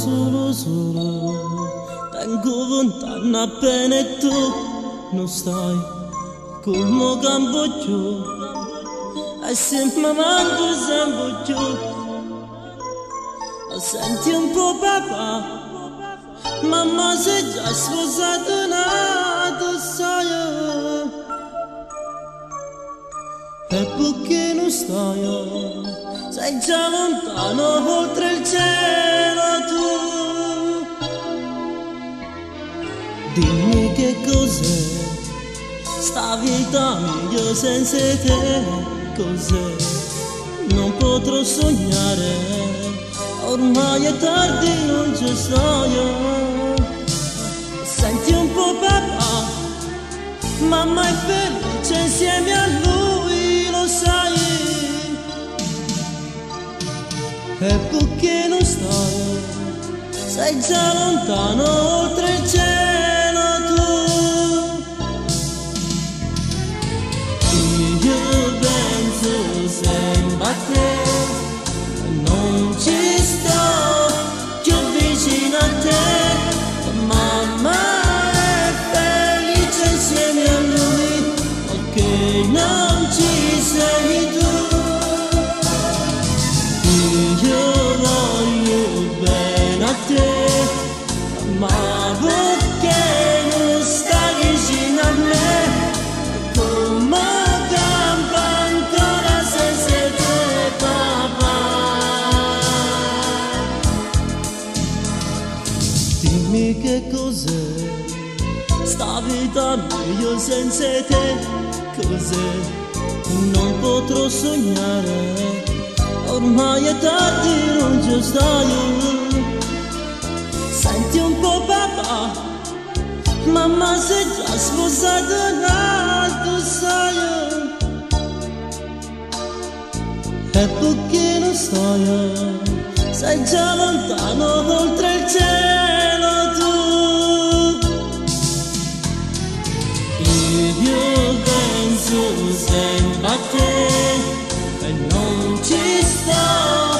solo, tengo lontana appena e tu non stai come campo giù, e sempre manco sempre giù. Senti un po' papà, mamma sei già sposata, nato sai, e perché non stai? Sei già lontano oltre il cielo tu. Dimmi che cos'è sta vita mia senza te, cos'è? Non potrò sognare, ormai è tardi, non ci sto io. Senti un po' papà, mamma è felice insieme a lui, lo sai. E perché non stai? Sei già lontano oltre il cielo tu. Io penso sempre a te, non ci sto più vicino a te. Mamma è felice insieme a lui, perché non ci sei tu. Io voglio bene a te, ma perché non stai vicino a me? Come campo ancora senza te, papà. Dimmi che cos'è sta vita mia senza te, cos'è? Non potrò sognare, ormai è tardi, non ci stai. Senti un po' papà, mamma sei già sposata, nato sai. E perché non stai? Sei già lontano oltre il cielo tu. Io penso sempre a te e non ci sto.